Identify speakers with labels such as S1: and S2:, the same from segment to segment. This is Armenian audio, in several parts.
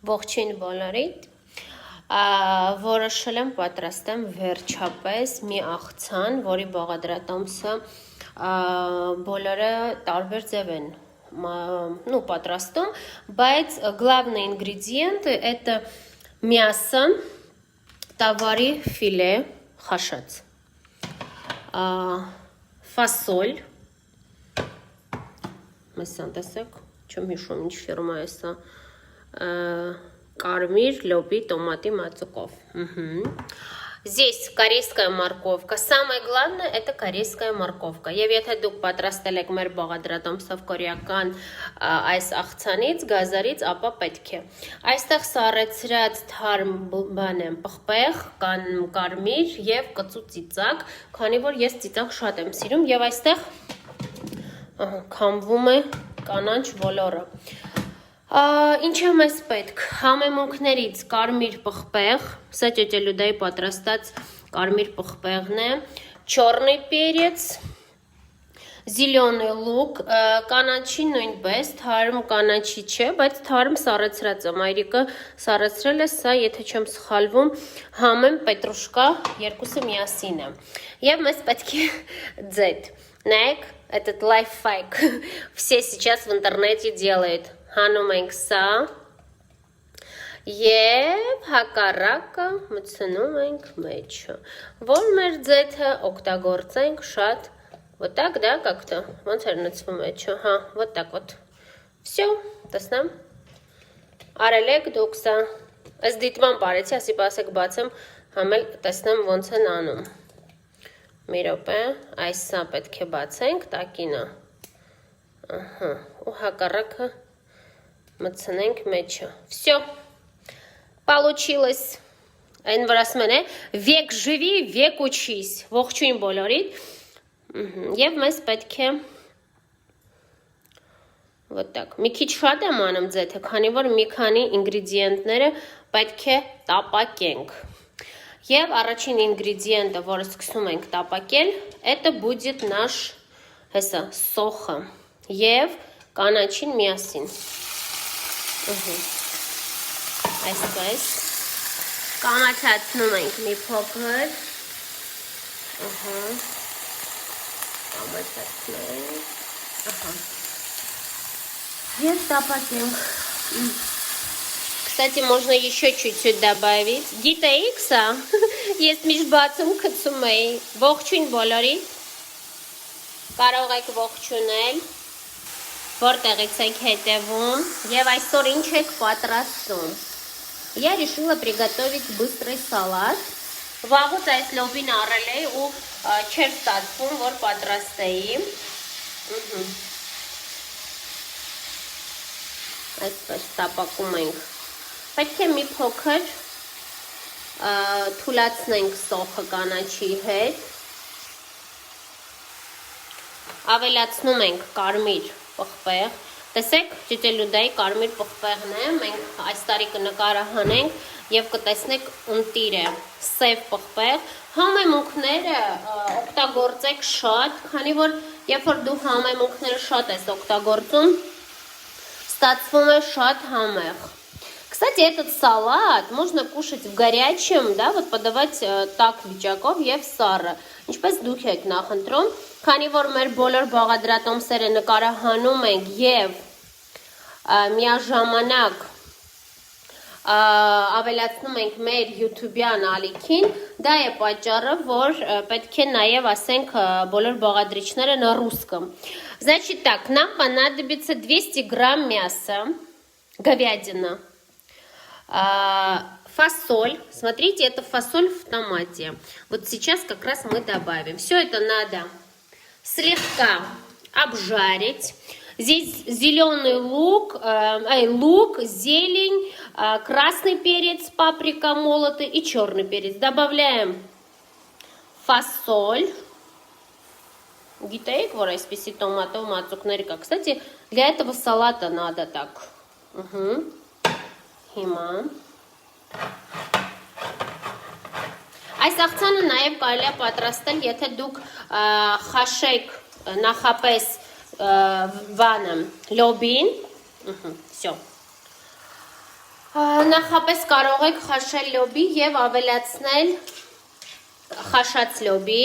S1: Ողջույն բոլորիդ, որոշել եմ պատրաստեմ վերջապես մի աղցան, որի բաղադրատոմսը բոլորը տարբեր ձև են պատրաստում, բայց главный ингредиент это мясо, տավարի ֆիլե խաշած, ֆասոլь, məsան տեսեք, չեմ հիշում ինչ ֆիրմա է սա, кармир, лёби, томаты, мацуков. Здесь корейская морковка. Самое главное это корейская морковка. Եվ եթե դուք պատրաստել եք մեր բաղադրատոմսով կորեական այս աղցանից, գազարից, ապա պետք է։ Այստեղ սառեցրած թարմ բան եմ, պղպեղ, կարմիր եւ կծու ծիծակ, քանի որ ես ծիծակ շատ եմ սիրում եւ այստեղ քամվում է կանանչ ոլորը։ Ինչ է մեզ պետք, համեմունքներից կարմիր պղպեղ, սա ճեճելուդայի պատրաստած կարմիր պղպեղն է, չորնի պերец, զիլյոնի լուկ, կանաչի նույնպես, թարմ կանաչի չէ, բայց թարմ սառեցրած է, մայրիկը սառեցրել է, սա եթե չեմ սխալվում, համեմ պետրուշկա, երկուսը միասին է, և մեզ պետք է ձետ, նայեք, этот лайфхак, все сейчас в интернете делают. Հանում ենք սա և հակառակը մտցնում ենք մեջը, որ մեր ձեթը օգտագործենք շատ, вот так, да, как-то, ոնց էր նցվում մեջը, հա, вот так вот, всё, տեսնեմ, արել եք դուք սա, այս դիտման պարեցի, ասի պասեք բացեմ, համել տեսնեմ ոնց են անում, մի րոպե, այս սա պետք է բացենք, տակինը, ու հակառակը մտցնենք մեջը, всё, получилось, այն վրա ասում են է, վեք живи, վեք учись, ողջույն բոլորիդ, և մեզ պետք է, вот так, մի քիչ շատ եմ անում ձեթը, քանի որ մի քանի ինգրիդիենտները պետք է տապակենք, և առաջին ինգրիդիենտը, որը սկսում ենք տապակել, это будет наш, հեսա, սոխը, և կանաչին միասին, այսպես, կանաչացնում ենք մի փոքր, և տապակենք, Кстати, можно еще чуть-чуть добавить, գիտեիք սա, ես միշտ բացում գցում էի, ողջույն բոլորիդ, կարող եք ողջունել, որտեղից եք հետևում և այսօր ինչ եք պատրաստում։ Я решила приготовить быстрый салат։ Վաղուց այս լոբին առել էի ու չէր ստացվում, որ պատրաստեի։ Այսպես տապակում ենք։ Պետք է մի փոքր թուլացնենք սոխը կանաչի հետ։ Ավելացնում ենք կարմիր պղպեղ, տեսեք ճիճելուդայի կարմիր պղպեղն է, մենք այս տարի նկարը հանենք և կտեսնեք ընտիր է, սև պղպեղ, համեմունքները օգտագործեք շատ, քանի որ երբ որ դու համեմունքները շատ ես օգտագործում, ստացվում է շատ համեղ։ Кстати, этот салат можно кушать в горячем, да, вот подавать так վիճակով և սառը, ինչպես դուք եք նախընտրում, քանի որ մեր բոլոր բաղադրատոմսերը նկարահանում ենք և միաժամանակ ավելացնում ենք մեր YouTube-յան ալիքին, դա է պատճառը, որ պետք է նաև ասենք բոլոր բաղադրիչները на русском. Значит так, нам понадобится 200 грамм мяса, говядина, фасоль, смотрите, это фасоль в томате, вот сейчас как раз мы добавим, все это надо слегка обжарить. Здесь зеленый лук, лук, зелень, красный перец, паприка молотый и черный перец. Добавляем фасоль. Գիտեիք, որ այսպիսի տոմատով մածուկներ կա։ Кстати, для этого салата надо так. Հիմա Այս աղցանը նաև կարելի է պատրաստել, եթե դուք խաշեք նախապես վանը լոբին, всё։ Նախապես կարող եք խաշել լոբի եւ ավելացնել խաշած լոբի,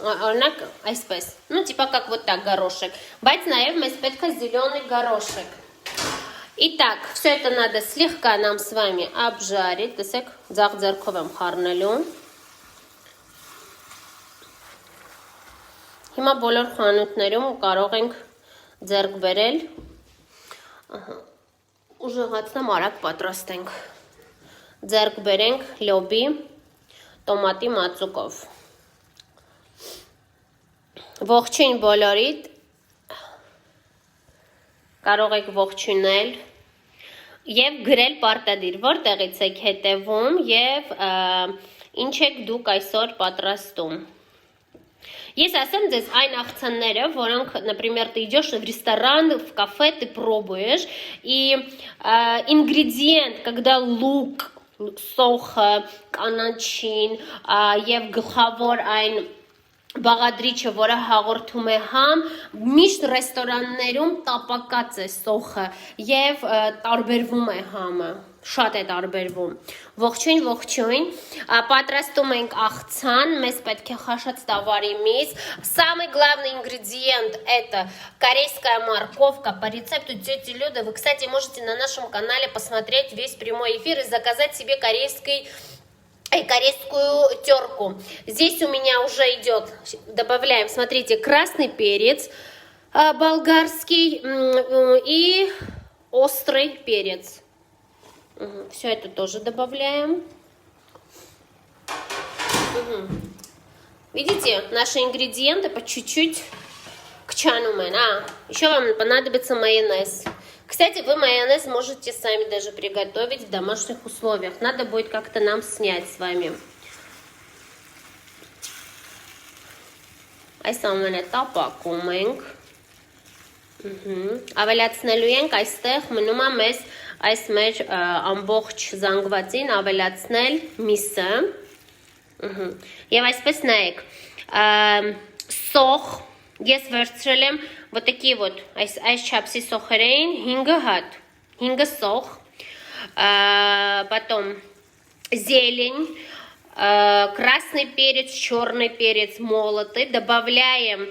S1: օրինակ այսպես, ну типа как вот так горошек, բայց նաեւ մեզ պետք է зеленый горошек. Итак, все это надо слегка нам с вами обжарить. Տեսեք, ձախ ձեռքով եմ խառնելու. Հիմա բոլոր խանութներում կարող ենք ձեռք բերել. Ահա. Ուժեղացնեմ, արագ պատրաստենք. Ձեռք բերենք լոբի տոմատի մածուկով. Ողջույն բոլորիդ. Կարող եք ողջունել եւ գրել պարտադիր, որտեղից եք հետևում եւ ինչ եք դուք այսօր պատրաստում. Ես ասեմ ձեզ այն աղցանները, որոնք, например, ты идешь в ресторан, в кафе, ты пробуешь, и ингредиент, когда лук, սոխը, կանաչին եւ գլխավոր այն բաղադրիչը, որը հաղորդում է համ, միշտ ռեստորաններում տապակած է սոխը եւ տարբերվում է համը, շատ է տարբերվում. Ողջույն, ողջույն, պատրաստում ենք աղցան, մեզ պետք է խաշած տավարի мис. Самый главный ингредиент это корейская морковка по рецепту тети Люды. Вы, кстати, можете на нашем канале посмотреть весь прямой эфир и заказать себе корейскую терку. Здесь у меня уже идет, добавляем, смотрите, красный перец болгарский и острый перец. Все это тоже добавляем. Видите, наши ингредиенты по чуть-чуть к чану. Еще вам понадобится майонез. Кстати, вы майонез можете сами даже приготовить в домашних условиях. Надо будет как-то нам снять с вами. Այս ամենը տապակում ենք. Ավելացնելու ենք այստեղ մնում է մեզ այս մեր ամբողջ զանգվածին ավելացնել միսը. Եվ այսպես նայեք, սոխ ես վերցրել եմ вот такие вот այս չափսի սոխեր էին 5 հատ, 5 սոխ, потом зелень, красный перец, черный перец молотый, добавляем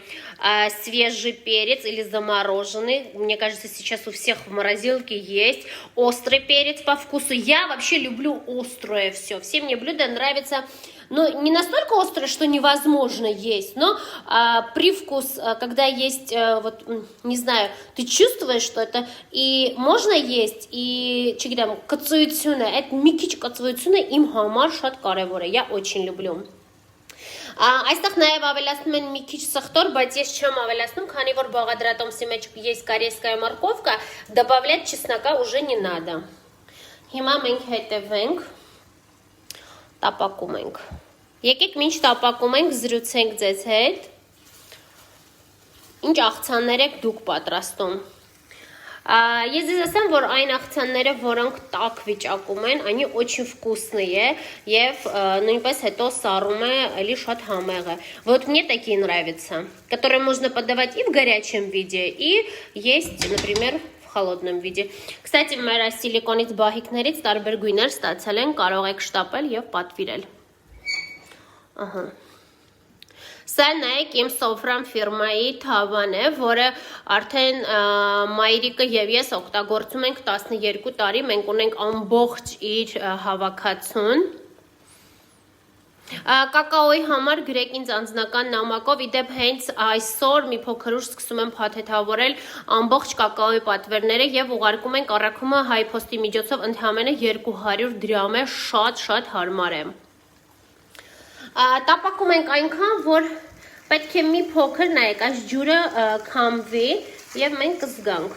S1: свежий перец или замороженный, мне кажется, сейчас у всех в морозилке есть, острый перец по вкусу, я вообще люблю острое все, все мне блюда нравятся, ну, не настолько острое, что невозможно есть, но привкус, когда есть, вот, не знаю, ты чувствуешь, что это и можно есть, и չգիտեմ, կծույցությունը, այդ մի քիչ կծույցությունը իմ համար շատ կարևոր է, я очень люблю. Այստեղ նաև ավելացնում են մի քիչ սխտոր, բայց ես չեմ ավելացնում, քանի որ բաղադրատոմսի մեջ есть корейская морковка, добавлять чеснока уже не надо. Հիմա մենք հետևենք, տապակում ենք. Եկեք մինչ տապակում ենք, զրուցենք ձեզ հետ, ինչ աղցաններ եք դուք պատրաստում. Ես ձեզ ասեմ, որ այն աղցանները, որոնք տաք վիճակում են, они очень вкусные, եւ նույնպես հետո սառում է էլի շատ համեղ է. Вот мне такие нравятся, которые можно подавать и в горячем виде, и есть, например, в холодном виде. Кстати, մեր այս սիլիկոնից բահիկներից տարբեր գույներ ստացել են, կարող եք շտապել եւ պատվիրել. Ահա. Սա նայեք իմ Sofram ֆիրմայի թավան է, որը արդեն մայրիկը եւ ես օգտագործում ենք 12 տարի, մենք ունենք ամբողջ իր հավաքածուն. Կակաոյի համար գրեք ինձ անձնական նամակով, իդեպ հենց այսօր մի փոքր ուշ սկսում եմ փաթեթավորել ամբողջ կակաոյի պատվերները եւ ուղարկում ենք առաքումը հայփոստի միջոցով ընդհանրապես 200 դրամ է, շատ հարմար է. Տապակում ենք այնքան, որ պետք է մի փոքր նայեք, այս ջուրը քամվի եւ մենք կզգանք.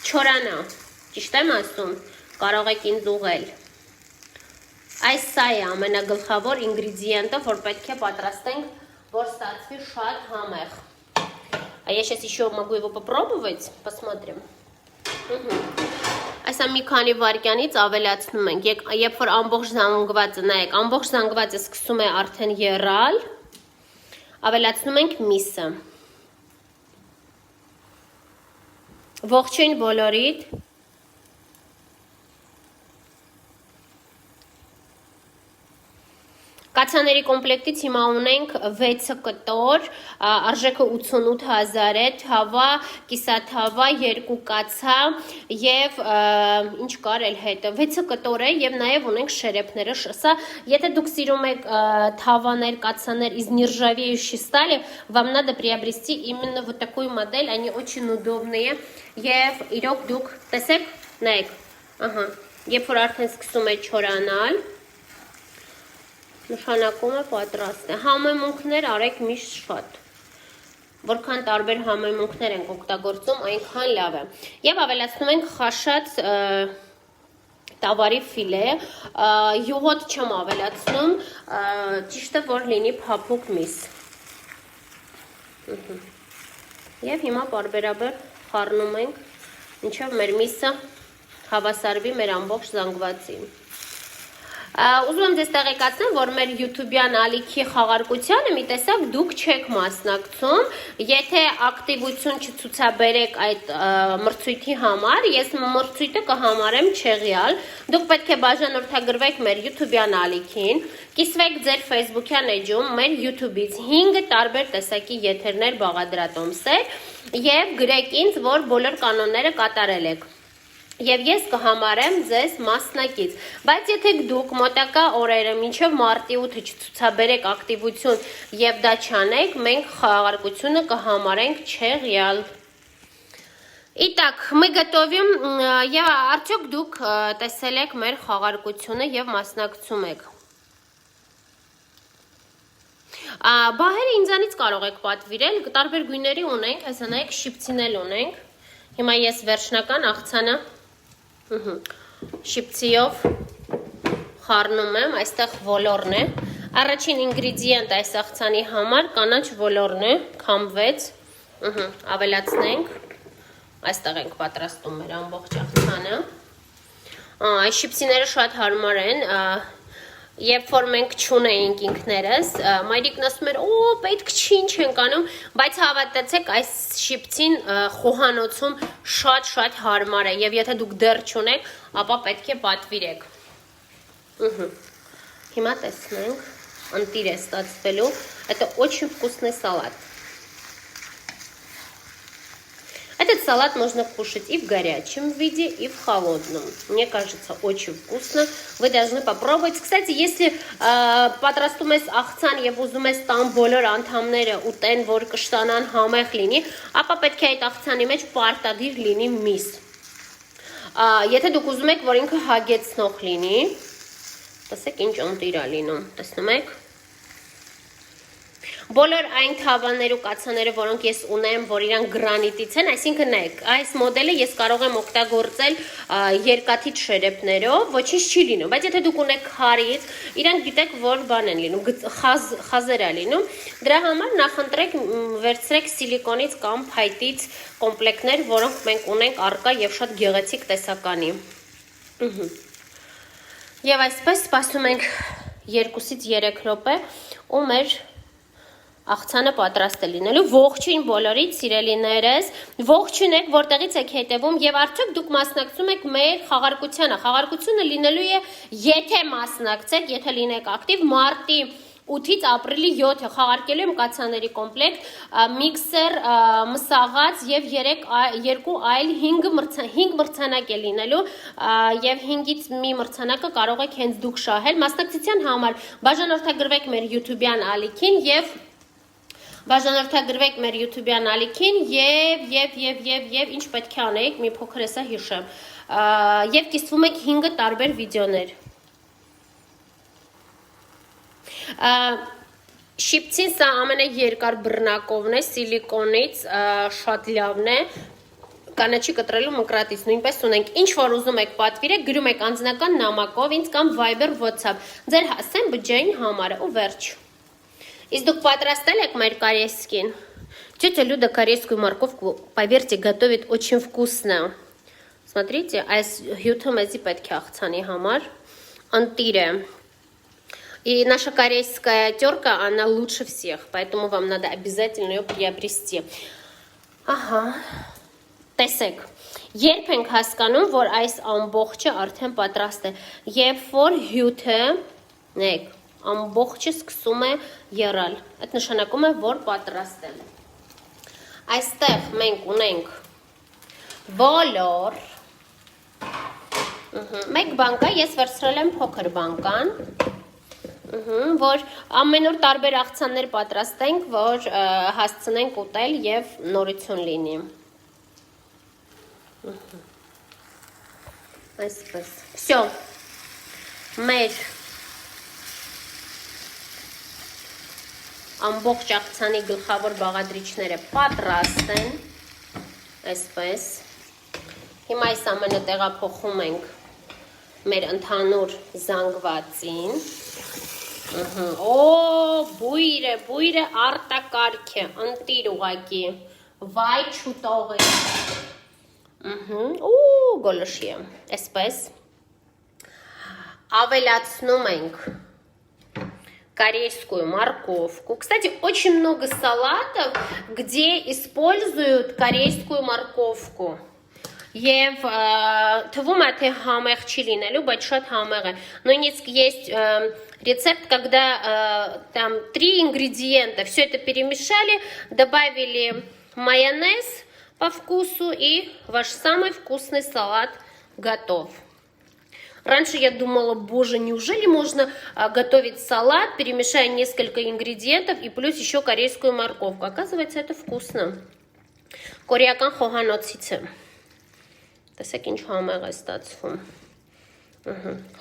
S1: Չորանա, ճիշտ եմ ասում, կարող եք ինձ ուղղել. Այս սա է ամենագլխավոր ինգրեդիենտը, որ պետք է պատրաստենք, որ ստացվի շատ համեղ. Я сейчас еще могу его попробовать, посмотрим. Այսա մի քանի վայրկյանից ավելացնում ենք, երբ որ ամբողջ զանգվածը, նայեք, ամբողջ զանգվածը սկսում է արդեն եռալ, ավելացնում ենք միսը. Ողջույն բոլորիդ, Կացաների կոմպլեկտից հիմա ունենք 6 կտոր, արժեքը 88,000 է, թավա, կիսաթավա, 2 կացա եւ ինչ կար էլ հետը 6 կտոր է եւ նաեւ ունենք շերեփները, սա եթե դուք սիրում եք թավաներ, կացաներ из нержавеющей стали, вам надо приобрести именно вот такую модель, они очень удобные եւ իրոք դուք տեսեք, նայեք, ահա, երբ որ արդեն սկսում է չորանալ, նշանակում է պատրաստ է։ Համեմունքներ արեք միշտ շատ։ Որքան տարբեր համեմունքներ ենք օգտագործում, այնքան լավ է։ Եվ ավելացնում ենք խաշած տավարի ֆիլե, յուղոտ չեմ ավելացնում, ճիշտը որ լինի փափուկ միս։ Եվ հիմա պարբերաբար խառնում ենք, մինչև մեր միսը հավասարվի մեր ամբողջ զանգվածին։ Ուզում եմ ձեզ տեղեկացնեմ, որ մեր YouTube-յան ալիքի խաղարկությանը մի տեսակ դուք չեք մասնակցում, եթե ակտիվություն չցուցաբերեք այդ մրցույթի համար, ես մրցույթը կհամարեմ չեղյալ, դուք պետք է բաժանորդագրվեք մեր YouTube-յան ալիքին, կիսվեք ձեր Facebook-յան էջում մեր YouTube-ից 5 տարբեր տեսակի եթերներ բաղադրատոմսեր եւ գրեք ինձ, որ բոլոր կանոնները կատարել եք։ Եվ ես կհամարեմ ձեզ մասնակից, բայց եթե դուք մոտակա օրերը մինչև մարտի 8-ը չցուցաբերեք ակտիվություն եւ դա չանեք, մենք խաղարկությունը կհամարենք չեղյալ։ Итак, мы готовим, եւ արդյոք դուք տեսել եք մեր խաղարկությունը եւ մասնակցում եք։ Բահերը ինձանից կարող եք պատվիրել, տարբեր գույների ունենք, հեսա նայեք շիպցինել ունենք։ Հիմա ես վերջնական աղցանը շիպցիով խառնում եմ, այստեղ ոլորն է, առաջին ինգրիդիենտ այս աղցանի համար կանաչ ոլորն է, քամվեց, ավելացնենք, այստեղ ենք պատրաստում մեր ամբողջ աղցանը, այս շիպցիները շատ հարմար են, երբ որ մենք չունեինք ինքներս, մայրիկն ասում էր, օ, պետք չի ինչ ենք անում, բայց հավատացեք, այս շիպցին խոհանոցում շատ հարմար է, եւ եթե դուք դեռ չունեք, ապա պետք է պատվիրեք։ Հիմա տեսնենք, ընտիր է ստացվելու, это очень вкусный салат. Этот салат можно кушать и в горячем виде, и в холодном. Мне кажется, очень вкусно. Вы должны попробовать. Кстати, если պատրաստում ես աղցան եւ ուզում ես տան բոլոր անդամները ուտեն, որ կշտանան համեղ լինի, ապա պետք է այդ աղցանի մեջ պարտադիր լինի միս։ Եթե դուք ուզում եք, որ ինքը հագեցնող լինի, տեսեք ինչ ընտիր է լինում, տեսնում եք։ Բոլոր այն թավաները ու կացաները, որոնք ես ունեմ, որ իրանք գրանիտից են, այսինքն նայեք, այս մոդելը ես կարող եմ օգտագործել երկաթից շերեփներով, ոչինչ չի լինում, բայց եթե դուք ունեք քարից, իրանք գիտեք, որ բան են լինում, խազեր է լինում, դրա համար նախընտրեք վերցրեք սիլիկոնից կամ փայտից կոմպլեկտներ, որոնք մենք ունենք առկա եւ շատ գեղեցիկ տեսականի։ Եվ այսպես սպասում ենք 2-ից 3 րոպե ու մեր աղցանը պատրաստ է լինելու, ողջույն բոլորիդ սիրելիներս, ողջունեք, որտեղից եք հետևում եւ արդյոք դուք մասնակցում եք մեր խաղարկությանը։ Խաղարկությունը լինելու է, եթե մասնակցեք, եթե լինեք ակտիվ, մարտի 8-ից ապրիլի 7-ը խաղարկելու եմ կացաների կոմպլեկտ, միքսեր, մսաղած եւ 2 այլ 5 մրցանակ է լինելու եւ 5-ից մի մրցանակը կարող եք հենց դուք շահել։ Մասնակցության համար բաժանորդագրվեք մեր YouTube-յան ալիքին եւ Բաժանորդագրվեք մեր YouTube-յան ալիքին եւ ինչ պետք է անեիք, մի փոքր էսա հիշեմ, եւ կիսվում եք 5 տարբեր վիդեոներ։ Շիպցին սա ամենաերկար բռնակովն է, սիլիկոնից, շատ լավն է, կանաչի կտրելու մկրատից, նույնպես ունենք, ինչ որ ուզում եք պատվիրեք, գրում եք անձնական նամակով, инձ կամ Viber, WhatsApp, ձեր հասեն բջջային համարը ու վերջ։ Իսկ դուք պատրաստել եք մեր корейскին։ Тетя Люда корейскую морковку, поверьте, готовит очень вкусно. Смотрите, այս հյութը մեզի պետք է աղցանի համար, ընտիր է։ И наша корейская терка, она лучше всех, поэтому вам надо обязательно ее приобрести. Ահա, տեսեք, երբ ենք հասկանում, որ այս ամբողջը արդեն պատրաստ է, երբ որ հյութը, նայեք, ամբողջը սկսում է եռալ։ Այդ նշանակում է, որ պատրաստել է։ Այստեղ մենք ունենք բոլոր մեկ բանկա, ես վերցրել եմ փոքր բանկան, որ ամեն օր տարբեր աղցաններ պատրաստենք, որ հասցնենք ուտել և նորություն լինի։ Այսպես, վсё, մեր ամբողջ աղցանի գլխավոր բաղադրիչները պատրաստ են, այսպես, հիմա այս ամենը տեղափոխում ենք մեր ընդհանուր զանգվածին, բույրը արտակարգ է, ընտիր ուղակի, վայ չուտող է, գոլոշի է, այսպես, ավելացնում ենք корейскую морковку. Кстати, очень много салатов, где используют корейскую морковку. Եվ թվում է, թե համեղ չի լինելու, բայց շատ համեղ է։ Նույնիսկ есть рецепт, когда там 3 ингредиента, все это перемешали, добавили майонез по вкусу, и ваш самый вкусный салат готов. Раньше я думала, боже, неужели можно готовить салат, перемешая несколько ингредиентов и плюс еще корейскую морковку. Оказывается, это вкусно. Կորեական խոհանոցից է։ Տեսեք ինչ համեղ է ստացվում։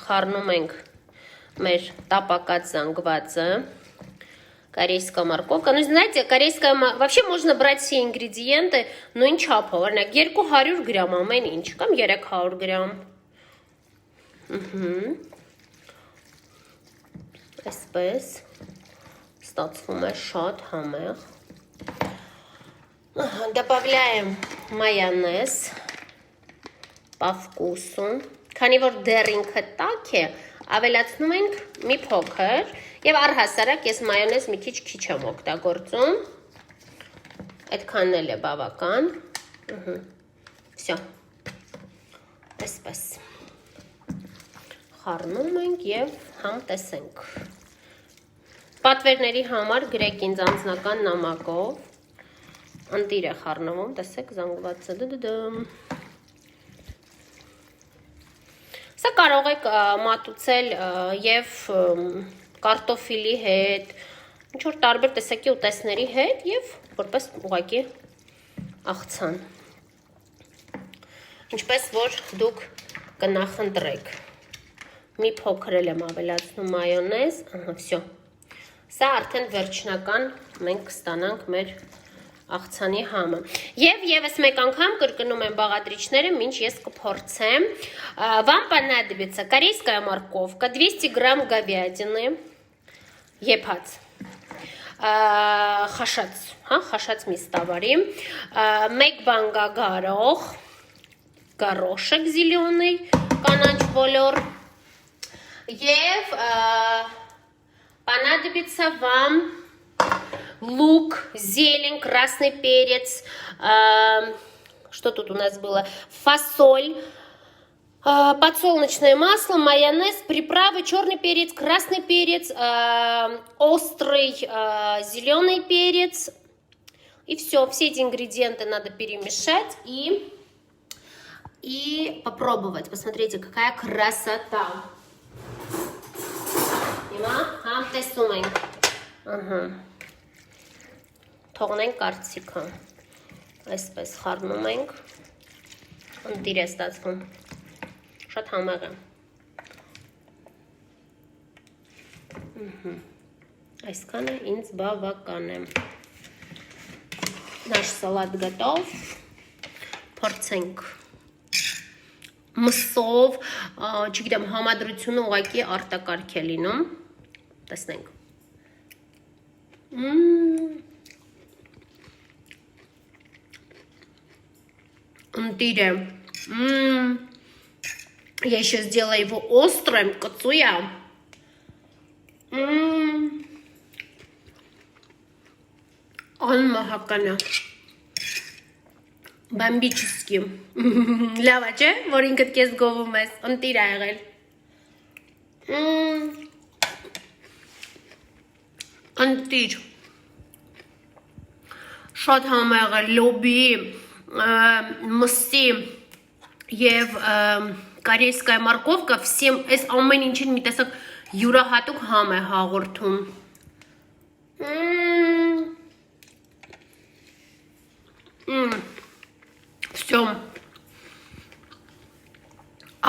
S1: Խառնում ենք մեր տապակած զանգվածը, корейская морковка. Ну, знаете, корейская, вообще можно брать все ингредиенты, նույն չափով, օրինակ 200 գրամ ամեն ինչ, կամ 300 գրամ։ Այսպես ստացվում է շատ համեղ։ Добавляем майонез по вкусу. Քանի որ դեռ ինքը տաք է, ավելացնում ենք մի փոքր եւ առհասարակ ես մայոնեզ մի քիչ եմ օգտագործում։ Այդքանն էլ է բավական։ Всё։ Այսպես։ Խառնում ենք եւ համ տեսենք։ Պատվերների համար գրեք ինձ անձնական նամակով։ Ընտիր է խառնվում, տեսեք զանգվածը դդդմ։ Սա կարող եք մատուցել եւ կարտոֆիլի հետ, ինչ որ տարբեր տեսակի ուտեստների հետ եւ որպես ուղղակի աղցան։ Ինչպես որ դուք կնախընտրեք։ Մի փոքր եմ ավելացնում մայոնեզ, всё։ Սա արդեն վերջնական մենք կստանանք մեր աղցանի համը։ Եվ եւս մեկ անգամ կրկնում եմ բաղադրիչները, մինչ ես կփորձեմ։ Вам понадобится корейская морковка, 200 грамм говядины, եփած, խաշած միս տավարի, 1 բանգա գարող, горошек зеленый, կանաչ բոլոր, եւ понадобится вам лук, зелень, красный перец, что тут у нас было, фасоль, подсолнечное масло, майонез, приправы, черный перец, красный перец, острый зеленый перец. И все эти ингредиенты надо перемешать и попробовать. Посмотрите, какая красота. Թողնենք կարծիքը, այսպես խառնում ենք, ընտիր է ստացվում, շատ համեղ է, այսքանը ինձ բավական է, նаш салат готов, փորձենք, մսով, չգիտեմ, համադրությունը ուղղակի արտակարգ է լինում, տեսնենք, Ընտիրը, я еще сделала его острым, կծույա, անմահական է, բամբիչիսկի, լավ է չէ, որ ինքդ կեզ գովում ես, ընտիր է եղել, Ընտիր շատ համեղ է լոբի, մսի եւ корейская морковка всем այս ամեն ինչին մի տեսակ յուրահատուկ համ է հաղորդում։ Всё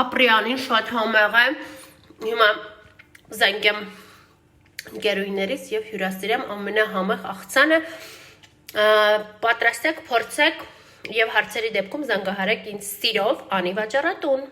S1: ապրյանին շատ համեղ է։ Հիմա զանգեմ գերույներից եւ հյուրասիրեմ ամենահամեղ աղցանը։ Պատրաստեք, փորձեք եւ հարցերի դեպքում զանգահարեք ինձ սիրով Անի Վաճառատուն։